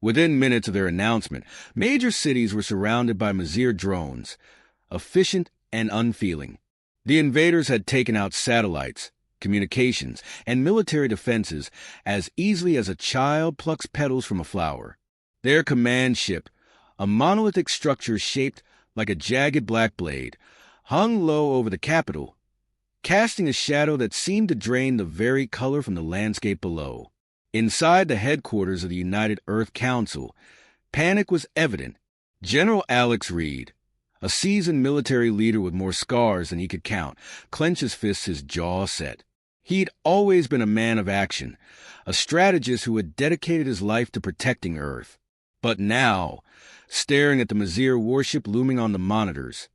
Within minutes of their announcement, major cities were surrounded by Mizir drones, efficient and unfeeling. The invaders had taken out satellites, communications, and military defenses as easily as a child plucks petals from a flower. Their command ship, a monolithic structure shaped like a jagged black blade, hung low over the capital, casting a shadow that seemed to drain the very color from the landscape below. Inside the headquarters of the United Earth Council, panic was evident. General Alex Reed, a seasoned military leader with more scars than he could count, clenched his fists, his jaw set. He'd always been a man of action, a strategist who had dedicated his life to protecting Earth. But now, staring at the Mizir warship looming on the monitors,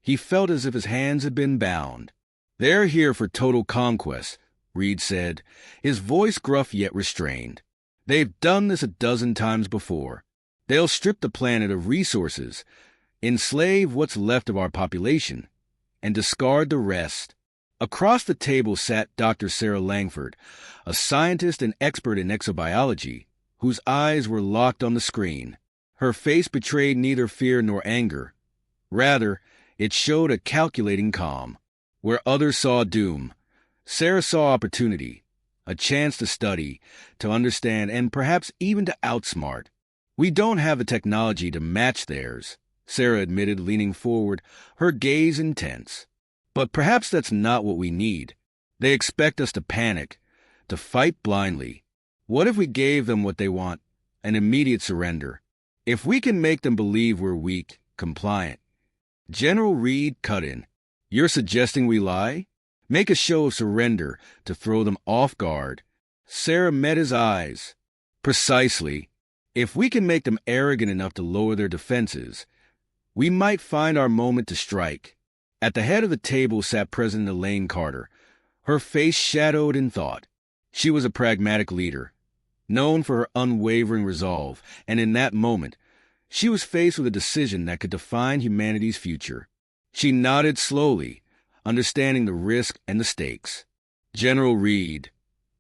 he felt as if his hands had been bound. "They're here for total conquest," Reed said, his voice gruff yet restrained. "They've done this a dozen times before. They'll strip the planet of resources, enslave what's left of our population, and discard the rest." Across the table sat Dr. Sarah Langford, a scientist and expert in exobiology, whose eyes were locked on the screen. Her face betrayed neither fear nor anger. Rather, it showed a calculating calm. Where others saw doom, Sarah saw opportunity, a chance to study, to understand, and perhaps even to outsmart. "We don't have the technology to match theirs," Sarah admitted, leaning forward, her gaze intense. "But perhaps that's not what we need. They expect us to panic, to fight blindly. What if we gave them what they want, an immediate surrender? If we can make them believe we're weak, compliant." General Reed cut in. "You're suggesting we lie? Make a show of surrender to throw them off guard?" Sarah met his eyes. "Precisely. If we can make them arrogant enough to lower their defenses, we might find our moment to strike." At the head of the table sat President Elaine Carter, her face shadowed in thought. She was a pragmatic leader, known for her unwavering resolve, and in that moment, she was faced with a decision that could define humanity's future. She nodded slowly, understanding the risk and the stakes. "General Reed,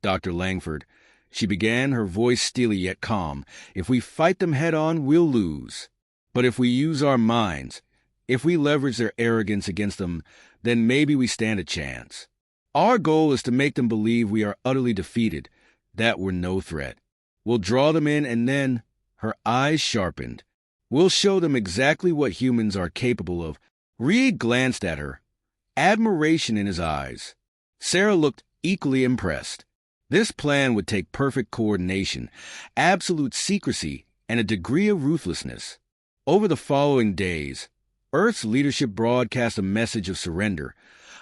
Dr. Langford," she began, her voice steely yet calm, "if we fight them head-on, we'll lose. But if we use our minds, if we leverage their arrogance against them, then maybe we stand a chance. Our goal is to make them believe we are utterly defeated, that we're no threat. We'll draw them in, and then," her eyes sharpened, "we'll show them exactly what humans are capable of." Reed glanced at her, admiration in his eyes. Sarah looked equally impressed. This plan would take perfect coordination, absolute secrecy, and a degree of ruthlessness. Over the following days, Earth's leadership broadcast a message of surrender,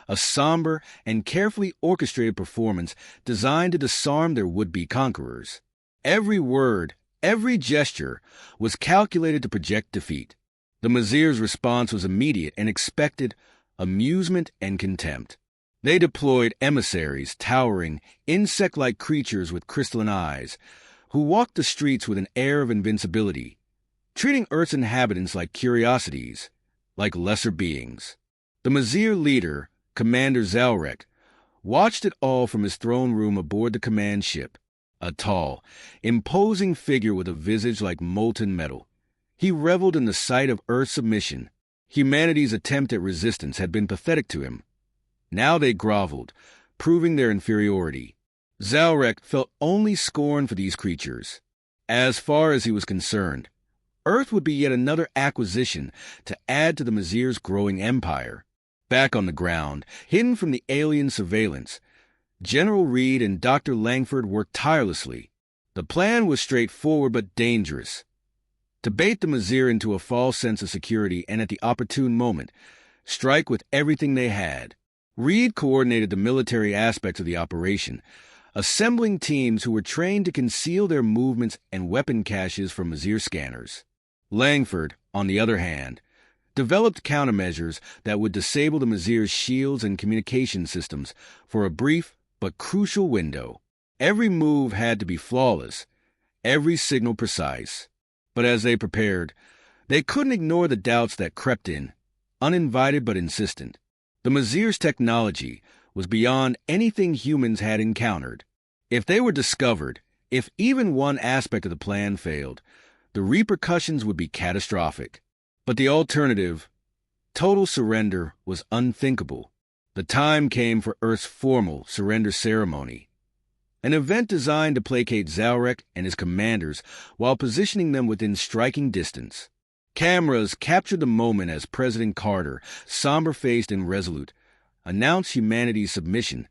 a somber and carefully orchestrated performance designed to disarm their would-be conquerors. Every word, every gesture was calculated to project defeat. The Mizir's response was immediate and expected: amusement and contempt. They deployed emissaries, towering, insect-like creatures with crystalline eyes, who walked the streets with an air of invincibility, treating Earth's inhabitants like curiosities, like lesser beings. The Mizir leader, Commander Zalrek, watched it all from his throne room aboard the command ship, a tall, imposing figure with a visage like molten metal. He reveled in the sight of Earth's submission. Humanity's attempt at resistance had been pathetic to him. Now they groveled, proving their inferiority. Zalrek felt only scorn for these creatures. As far as he was concerned, Earth would be yet another acquisition to add to the Mizir's growing empire. Back on the ground, hidden from the alien surveillance, General Reed and Dr. Langford worked tirelessly. The plan was straightforward but dangerous. To bait the Mizir into a false sense of security and at the opportune moment, strike with everything they had. Reed coordinated the military aspects of the operation, assembling teams who were trained to conceal their movements and weapon caches from Mizir scanners. Langford, on the other hand, developed countermeasures that would disable the Mizir's shields and communication systems for a brief but crucial window. Every move had to be flawless, every signal precise. But as they prepared, they couldn't ignore the doubts that crept in, uninvited but insistent. The Mizir's technology was beyond anything humans had encountered. If they were discovered, if even one aspect of the plan failed, the repercussions would be catastrophic. But the alternative, total surrender, was unthinkable. The time came for Earth's formal surrender ceremony, an event designed to placate Zalrek and his commanders while positioning them within striking distance. Cameras captured the moment as President Carter, somber-faced and resolute, announced humanity's submission,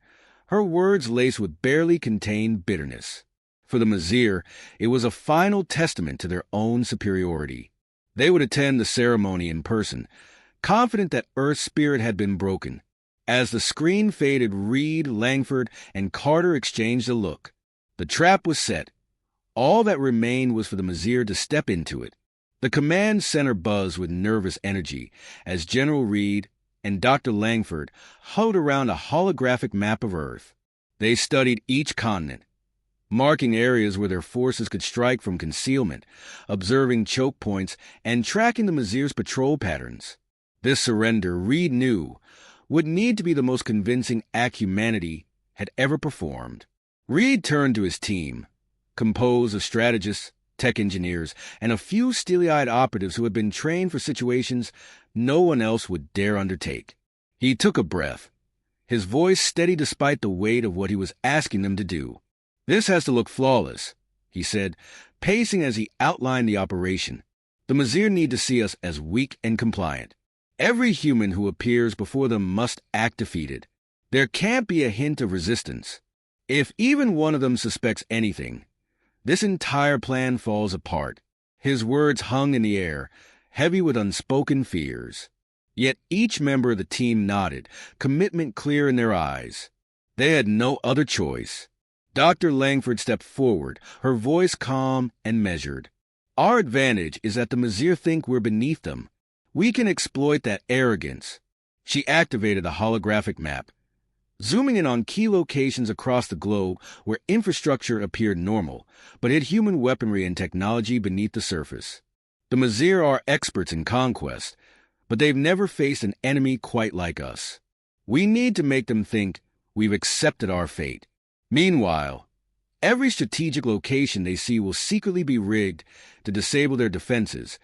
her words laced with barely contained bitterness. For the Mizir, it was a final testament to their own superiority. They would attend the ceremony in person, confident that Earth's spirit had been broken. As the screen faded, Reed, Langford, and Carter exchanged a look. The trap was set. All that remained was for the Mizir to step into it. The command center buzzed with nervous energy as General Reed and Dr. Langford huddled around a holographic map of Earth. They studied each continent, marking areas where their forces could strike from concealment, observing choke points, and tracking the Mizir's patrol patterns. This surrender, Reed knew, would need to be the most convincing act humanity had ever performed. Reed turned to his team, composed of strategists, tech engineers, and a few steely-eyed operatives who had been trained for situations no one else would dare undertake. He took a breath, his voice steady despite the weight of what he was asking them to do. "This has to look flawless," he said, pacing as he outlined the operation. "The Mizir need to see us as weak and compliant. Every human who appears before them must act defeated. There can't be a hint of resistance. If even one of them suspects anything, this entire plan falls apart." His words hung in the air, heavy with unspoken fears. Yet each member of the team nodded, commitment clear in their eyes. They had no other choice. Dr. Langford stepped forward, her voice calm and measured. "Our advantage is that the Mizir think we're beneath them. We can exploit that arrogance." She activated the holographic map, zooming in on key locations across the globe where infrastructure appeared normal, but hid human weaponry and technology beneath the surface. The Mizir are experts in conquest, but they've never faced an enemy quite like us. We need to make them think we've accepted our fate. Meanwhile, every strategic location they see will secretly be rigged to disable their defenses,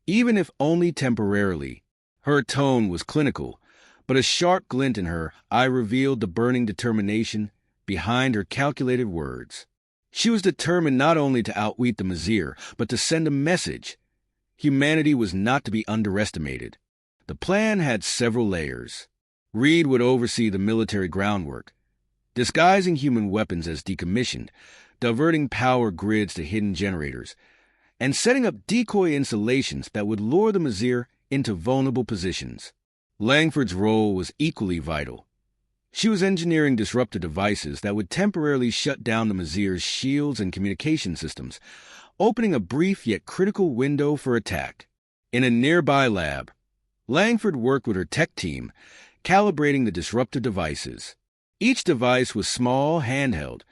even if only temporarily. Her tone was clinical, but a sharp glint in her eye revealed the burning determination behind her calculated words. She was determined not only to outwit the Mizir, but to send a message. Humanity was not to be underestimated. The plan had several layers. Reed would oversee the military groundwork, disguising human weapons as decommissioned, diverting power grids to hidden generators, and setting up decoy installations that would lure the Mizir into vulnerable positions. Langford's role was equally vital. She was engineering disruptor devices that would temporarily shut down the Mizir's shields and communication systems, opening a brief yet critical window for attack. In a nearby lab, Langford worked with her tech team, calibrating the disruptor devices. Each device was small, handheld,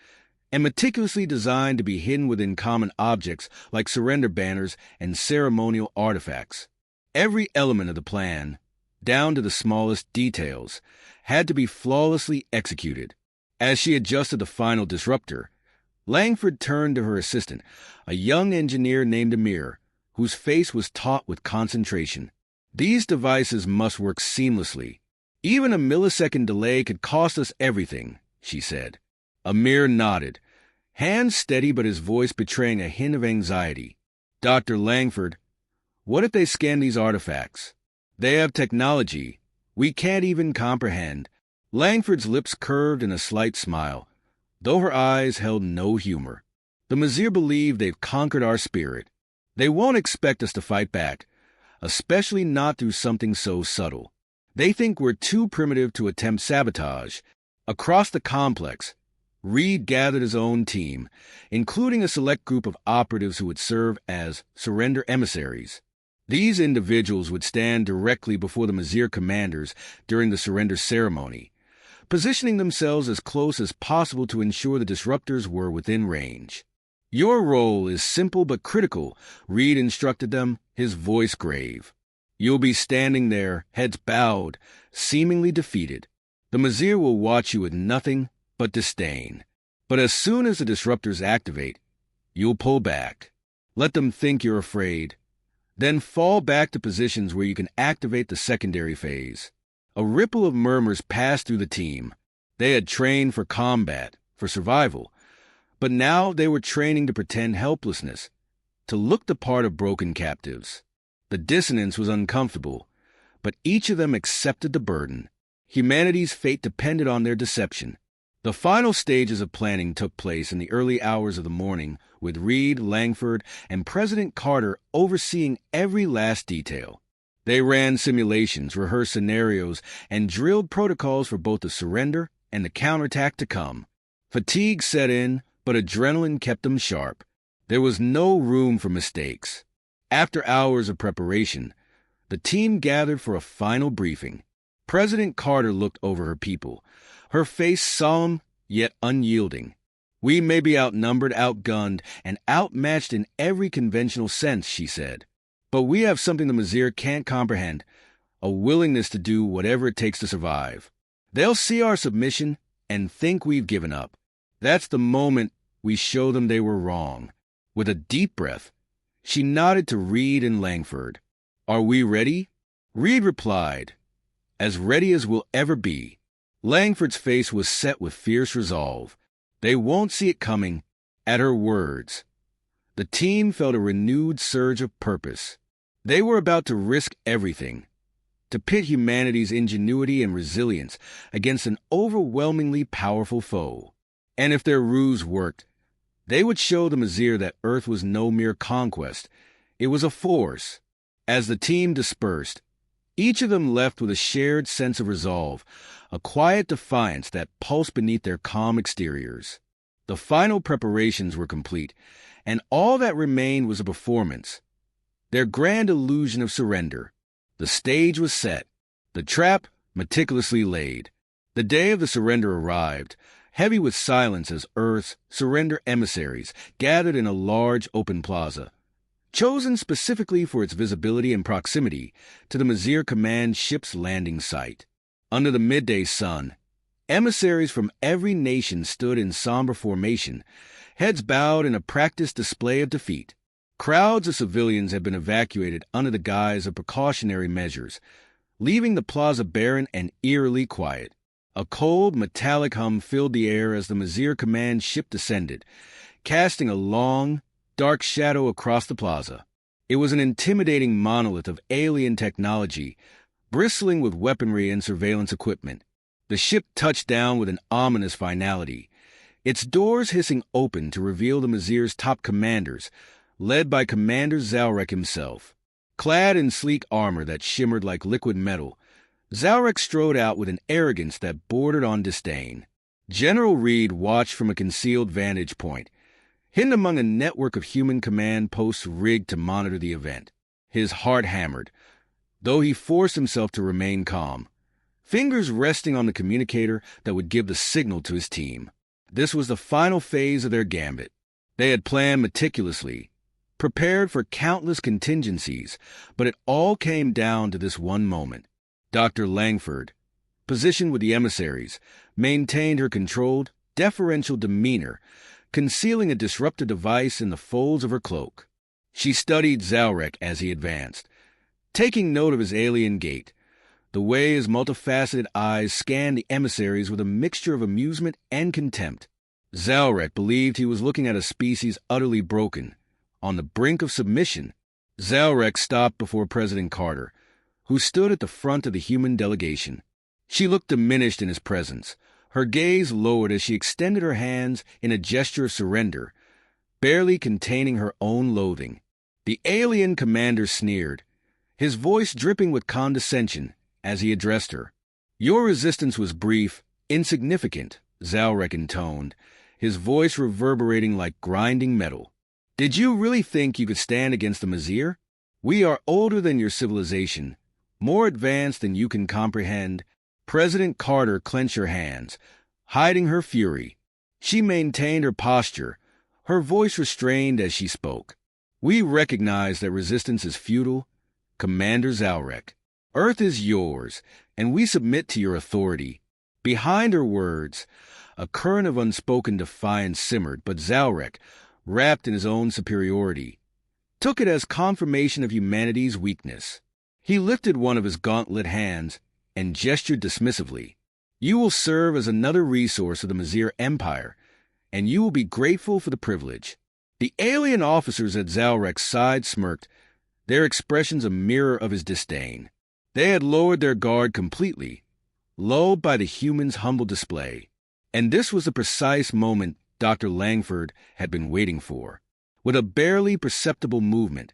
and meticulously designed to be hidden within common objects like surrender banners and ceremonial artifacts. Every element of the plan, down to the smallest details, had to be flawlessly executed. As she adjusted the final disruptor, Langford turned to her assistant, a young engineer named Amir, whose face was taut with concentration. "These devices must work seamlessly. Even a millisecond delay could cost us everything," she said. Amir nodded, hands steady but his voice betraying a hint of anxiety. "Dr. Langford, what if they scan these artifacts? They have technology we can't even comprehend." Langford's lips curved in a slight smile, though her eyes held no humor. "The Mizir believe they've conquered our spirit. They won't expect us to fight back, especially not through something so subtle. They think we're too primitive to attempt sabotage." Across the complex, Reed gathered his own team, including a select group of operatives who would serve as surrender emissaries. These individuals would stand directly before the Mizir commanders during the surrender ceremony, positioning themselves as close as possible to ensure the disruptors were within range. "Your role is simple but critical," Reed instructed them, his voice grave. "You'll be standing there, heads bowed, seemingly defeated. The Mizir will watch you with nothing but disdain. But as soon as the disruptors activate, you'll pull back. Let them think you're afraid. Then fall back to positions where you can activate the secondary phase. A ripple of murmurs passed through the team. They had trained for combat, for survival. But now they were training to pretend helplessness, to look the part of broken captives. The dissonance was uncomfortable, but each of them accepted the burden. Humanity's fate depended on their deception. The final stages of planning took place in the early hours of the morning, with Reed, Langford, and President Carter overseeing every last detail. They ran simulations, rehearsed scenarios, and drilled protocols for both the surrender and the counterattack to come. Fatigue set in, but adrenaline kept them sharp. There was no room for mistakes. After hours of preparation, the team gathered for a final briefing. President Carter looked over her people, her face solemn yet unyielding. "We may be outnumbered, outgunned, and outmatched in every conventional sense," she said. "But we have something the Mizir can't comprehend, a willingness to do whatever it takes to survive. They'll see our submission and think we've given up. That's the moment we show them they were wrong." With a deep breath, she nodded to Reed and Langford. "Are we ready?" Reed replied, "As ready as we'll ever be." Langford's face was set with fierce resolve. They won't see it coming. At her words, the team felt a renewed surge of purpose. They were about to risk everything, to pit humanity's ingenuity and resilience against an overwhelmingly powerful foe. And if their ruse worked, they would show the Mizir that Earth was no mere conquest. It was a force. As the team dispersed, each of them left with a shared sense of resolve, a quiet defiance that pulsed beneath their calm exteriors. The final preparations were complete, and all that remained was a performance. Their grand illusion of surrender. The stage was set, the trap meticulously laid. The day of the surrender arrived, heavy with silence as Earth's surrender emissaries gathered in a large open plaza, chosen specifically for its visibility and proximity to the Mizir Command ship's landing site. Under the midday sun, emissaries from every nation stood in somber formation, heads bowed in a practiced display of defeat. Crowds of civilians had been evacuated under the guise of precautionary measures, leaving the plaza barren and eerily quiet. A cold, metallic hum filled the air as the Mizir Command ship descended, casting a long, dark shadow across the plaza. It was an intimidating monolith of alien technology, bristling with weaponry and surveillance equipment. The ship touched down with an ominous finality, its doors hissing open to reveal the Mizir's top commanders, led by Commander Zalrek himself. Clad in sleek armor that shimmered like liquid metal, Zalrek strode out with an arrogance that bordered on disdain. General Reed watched from a concealed vantage point, hidden among a network of human command posts rigged to monitor the event. His heart hammered, though he forced himself to remain calm, fingers resting on the communicator that would give the signal to his team. This was the final phase of their gambit. They had planned meticulously, prepared for countless contingencies, but it all came down to this one moment. Dr. Langford, positioned with the emissaries, maintained her controlled, deferential demeanor, concealing a disruptor device in the folds of her cloak. She studied Zalrek as he advanced, taking note of his alien gait, the way his multifaceted eyes scanned the emissaries with a mixture of amusement and contempt. Zalrek believed he was looking at a species utterly broken, on the brink of submission. Zalrek stopped before President Carter, who stood at the front of the human delegation. She looked diminished in his presence, her gaze lowered as she extended her hands in a gesture of surrender, barely containing her own loathing. The alien commander sneered, his voice dripping with condescension as he addressed her. "Your resistance was brief, insignificant," Zalrek intoned, his voice reverberating like grinding metal. "Did you really think you could stand against the Mizir? We are older than your civilization, more advanced than you can comprehend." President Carter clenched her hands, hiding her fury. She maintained her posture, her voice restrained as she spoke. "We recognize that resistance is futile, Commander Zalrek. Earth is yours, and we submit to your authority." Behind her words, a current of unspoken defiance simmered, but Zalrek, wrapped in his own superiority, took it as confirmation of humanity's weakness. He lifted one of his gauntlet hands and gestured dismissively. You will serve as another resource of the Mizir Empire, and you will be grateful for the privilege. The alien officers at Zalrek's side smirked, their expressions a mirror of his disdain. They had lowered their guard completely, lulled by the human's humble display. And this was the precise moment Dr. Langford had been waiting for. With a barely perceptible movement,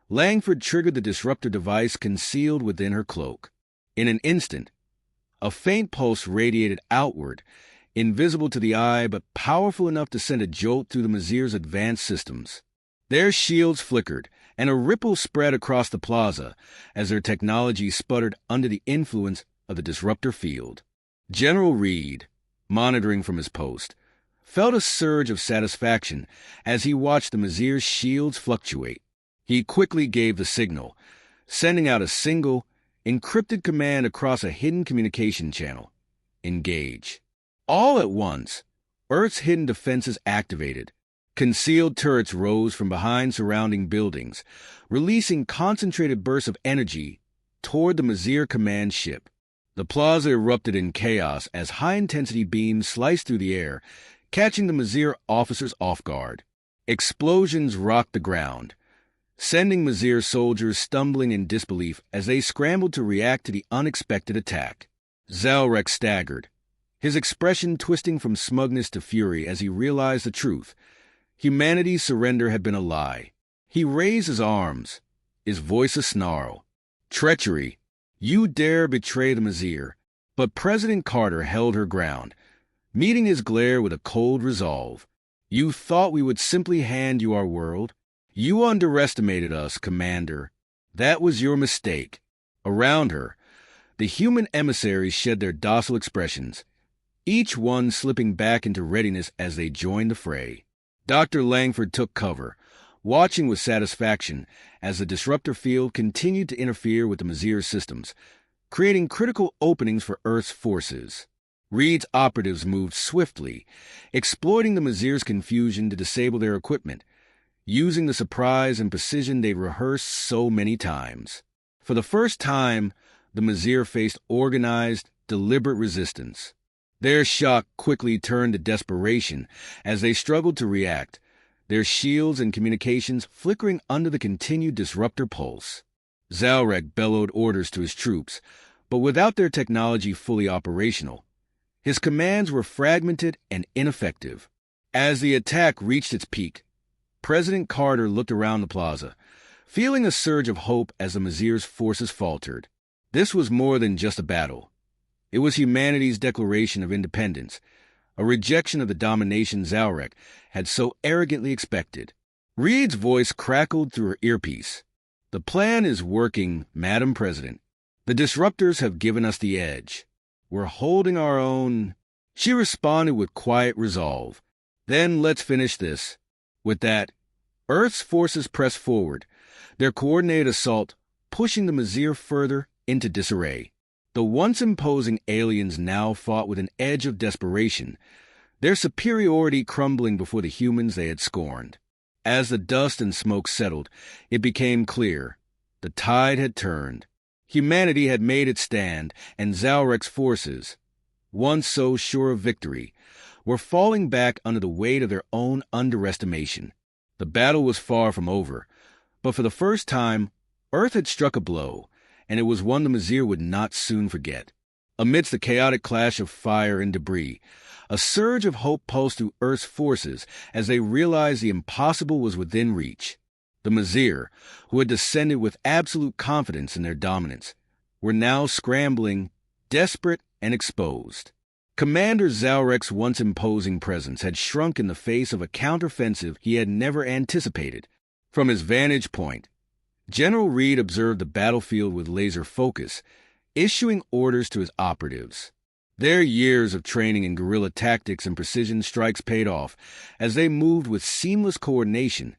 Langford triggered the disruptor device concealed within her cloak. In an instant, a faint pulse radiated outward, invisible to the eye but powerful enough to send a jolt through the Mizir's advanced systems. Their shields flickered, and a ripple spread across the plaza as their technology sputtered under the influence of the disruptor field. General Reed, monitoring from his post, felt a surge of satisfaction as he watched the Mizir's shields fluctuate. He quickly gave the signal, sending out a single, encrypted command across a hidden communication channel. Engage. All at once, Earth's hidden defenses activated. Concealed turrets rose from behind surrounding buildings, releasing concentrated bursts of energy toward the Mizir command ship. The plaza erupted in chaos as high-intensity beams sliced through the air, catching the Mizir officers off guard. Explosions rocked the ground, sending Mizir soldiers stumbling in disbelief as they scrambled to react to the unexpected attack. Zalrek staggered, his expression twisting from smugness to fury as he realized the truth. Humanity's surrender had been a lie. He raised his arms, his voice a snarl. Treachery! You dare betray the Mizir. But President Carter held her ground, meeting his glare with a cold resolve. You thought we would simply hand you our world? You underestimated us, Commander. That was your mistake. Around her, the human emissaries shed their docile expressions, each one slipping back into readiness as they joined the fray. Dr. Langford took cover, watching with satisfaction as the disruptor field continued to interfere with the Mizir systems, creating critical openings for Earth's forces. Reed's operatives moved swiftly, exploiting the Mizir's confusion to disable their equipment, using the surprise and precision they'd rehearsed so many times. For the first time, the Mizir faced organized, deliberate resistance. Their shock quickly turned to desperation as they struggled to react, their shields and communications flickering under the continued disruptor pulse. Zalrek bellowed orders to his troops, but without their technology fully operational, his commands were fragmented and ineffective. As the attack reached its peak, President Carter looked around the plaza, feeling a surge of hope as the Mizir's forces faltered. This was more than just a battle. It was humanity's declaration of independence, a rejection of the domination Zalrek had so arrogantly expected. Reed's voice crackled through her earpiece. The plan is working, Madam President. The disruptors have given us the edge. We're holding our own. She responded with quiet resolve. Then let's finish this. With that, Earth's forces pressed forward, their coordinated assault pushing the Mizir further into disarray. The once imposing aliens now fought with an edge of desperation, their superiority crumbling before the humans they had scorned. As the dust and smoke settled, it became clear. The tide had turned. Humanity had made its stand, and Zalrek's forces, once so sure of victory, were falling back under the weight of their own underestimation. The battle was far from over, but for the first time, Earth had struck a blow, and it was one the Mizir would not soon forget. Amidst the chaotic clash of fire and debris, a surge of hope pulsed through Earth's forces as they realized the impossible was within reach. The Mizir, who had descended with absolute confidence in their dominance, were now scrambling, desperate and exposed. Commander Zalrek's once imposing presence had shrunk in the face of a counteroffensive he had never anticipated. From his vantage point, General Reed observed the battlefield with laser focus, issuing orders to his operatives. Their years of training in guerrilla tactics and precision strikes paid off as they moved with seamless coordination,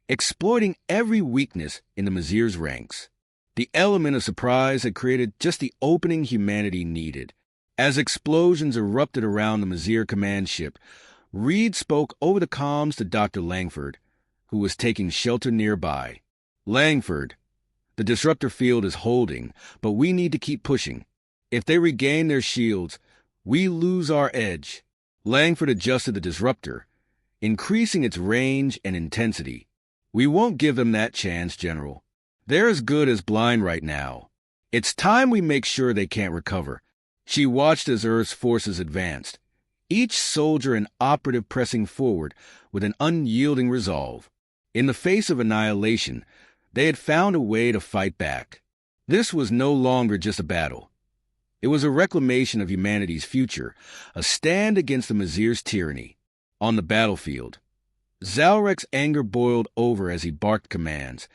exploiting every weakness in the Mizir's ranks. The element of surprise had created just the opening humanity needed. As explosions erupted around the Mizir command ship, Reed spoke over the comms to Dr. Langford, who was taking shelter nearby. Langford, the disruptor field is holding, but we need to keep pushing. If they regain their shields, we lose our edge. Langford adjusted the disruptor, increasing its range and intensity. We won't give them that chance, General. They're as good as blind right now. It's time we make sure they can't recover. She watched as Earth's forces advanced, each soldier and operative pressing forward with an unyielding resolve. In the face of annihilation, they had found a way to fight back. This was no longer just a battle. It was a reclamation of humanity's future, a stand against the Mazir's tyranny. On the battlefield, Zalrek's anger boiled over as he barked commands,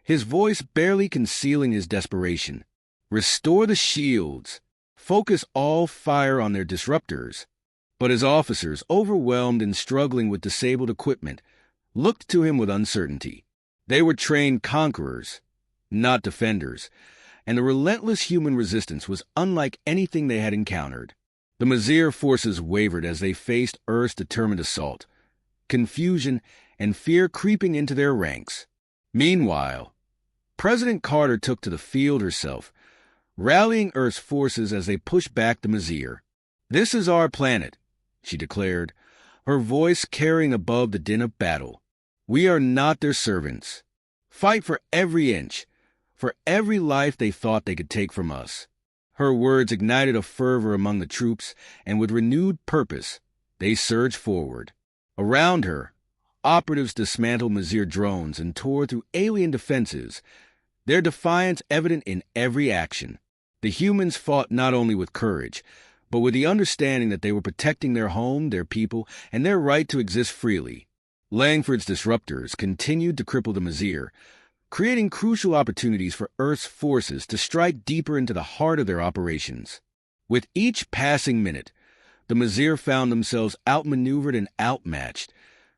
his voice barely concealing his desperation. Restore the shields. Focus all fire on their disruptors. But his officers, overwhelmed and struggling with disabled equipment, looked to him with uncertainty. They were trained conquerors, not defenders, and the relentless human resistance was unlike anything they had encountered. The Mazir forces wavered as they faced Earth's determined assault, confusion and fear creeping into their ranks. Meanwhile, President Carter took to the field herself, rallying Earth's forces as they pushed back the Mazir. "This is our planet," she declared, her voice carrying above the din of battle. "We are not their servants. Fight for every inch, for every life they thought they could take from us." Her words ignited a fervor among the troops, and with renewed purpose, they surged forward. Around her, operatives dismantled Mazir drones and tore through alien defenses, their defiance evident in every action. The humans fought not only with courage, but with the understanding that they were protecting their home, their people, and their right to exist freely. Langford's disruptors continued to cripple the Mazir, creating crucial opportunities for Earth's forces to strike deeper into the heart of their operations. With each passing minute, the Mazir found themselves outmaneuvered and outmatched,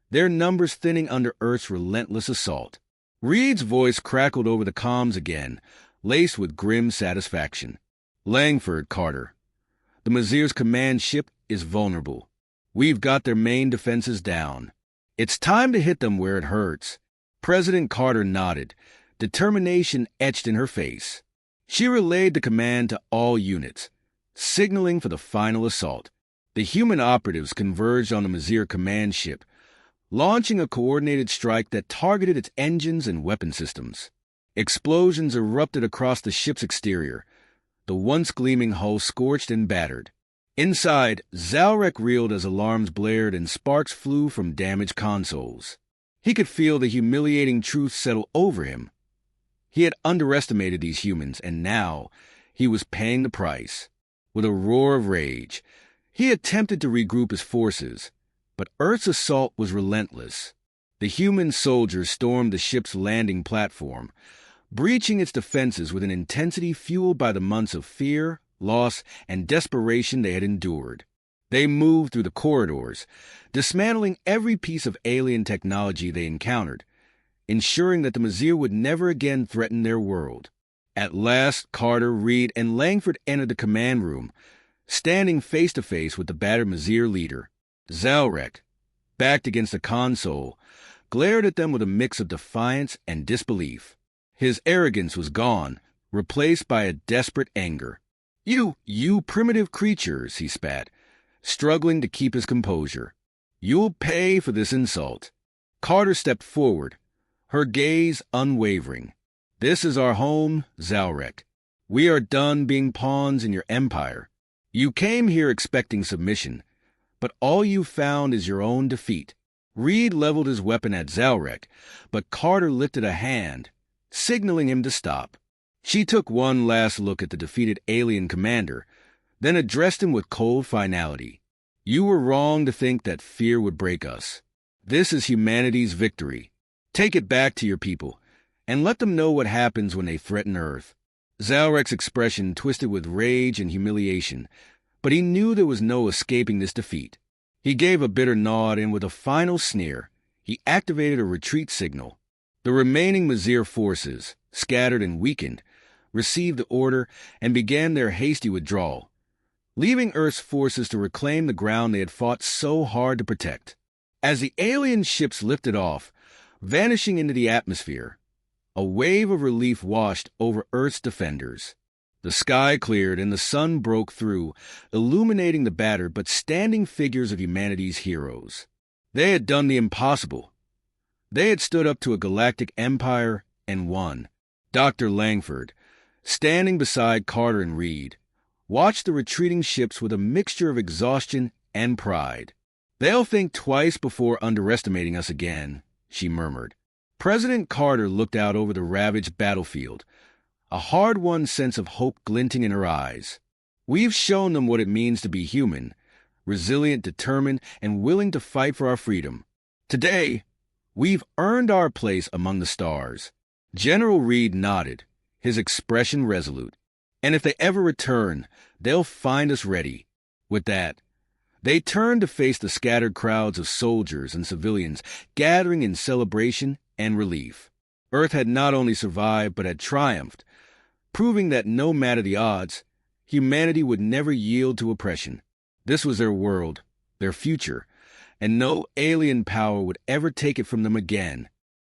their numbers thinning under Earth's relentless assault. Reed's voice crackled over the comms again, laced with grim satisfaction. "Langford, Carter. The Mazir's command ship is vulnerable. We've got their main defenses down. It's time to hit them where it hurts." President Carter nodded, determination etched in her face. She relayed the command to all units, signaling for the final assault. The human operatives converged on the Mazir command ship, launching a coordinated strike that targeted its engines and weapon systems. Explosions erupted across the ship's exterior, the once gleaming hull scorched and battered. Inside, Zalrek reeled as alarms blared and sparks flew from damaged consoles. He could feel the humiliating truth settle over him. He had underestimated these humans, and now he was paying the price. With a roar of rage, he attempted to regroup his forces, but Earth's assault was relentless. The human soldiers stormed the ship's landing platform, breaching its defenses with an intensity fueled by the months of fear, loss, and desperation they had endured. They moved through the corridors, dismantling every piece of alien technology they encountered, ensuring that the Mazir would never again threaten their world. At last, Carter, Reed, and Langford entered the command room, standing face to face with the battered Mazir leader. Zalrek, backed against a console, glared at them with a mix of defiance and disbelief. His arrogance was gone, replaced by a desperate anger. You primitive creatures," he spat, struggling to keep his composure. "You'll pay for this insult." Carter stepped forward, her gaze unwavering. "This is our home, Zalrek. We are done being pawns in your empire. You came here expecting submission, but all you found is your own defeat." Reed leveled his weapon at Zalrek, but Carter lifted a hand, signaling him to stop. She took one last look at the defeated alien commander, then addressed him with cold finality. "You were wrong to think that fear would break us. This is humanity's victory. Take it back to your people, and let them know what happens when they threaten Earth." Zalrek's expression twisted with rage and humiliation, but he knew there was no escaping this defeat. He gave a bitter nod, and with a final sneer, he activated a retreat signal. The remaining Mazir forces, scattered and weakened, received the order and began their hasty withdrawal, leaving Earth's forces to reclaim the ground they had fought so hard to protect. As the alien ships lifted off, vanishing into the atmosphere, A wave of relief washed over Earth's defenders. The sky cleared and the sun broke through, illuminating the battered but standing figures of humanity's heroes. They had done the impossible. They had stood up to a galactic empire and won. Dr. Langford, standing beside Carter and Reed, watched the retreating ships with a mixture of exhaustion and pride. "They'll think twice before underestimating us again," she murmured. President Carter looked out over the ravaged battlefield, a hard-won sense of hope glinting in her eyes. "We've shown them what it means to be human, resilient, determined, and willing to fight for our freedom. Today, we've earned our place among the stars." General Reed nodded, his expression resolute. "And if they ever return, they'll find us ready." With that, they turned to face the scattered crowds of soldiers and civilians gathering in celebration and relief. Earth had not only survived but had triumphed, proving that no matter the odds, humanity would never yield to oppression. This was their world, their future, and no alien power would ever take it from them again.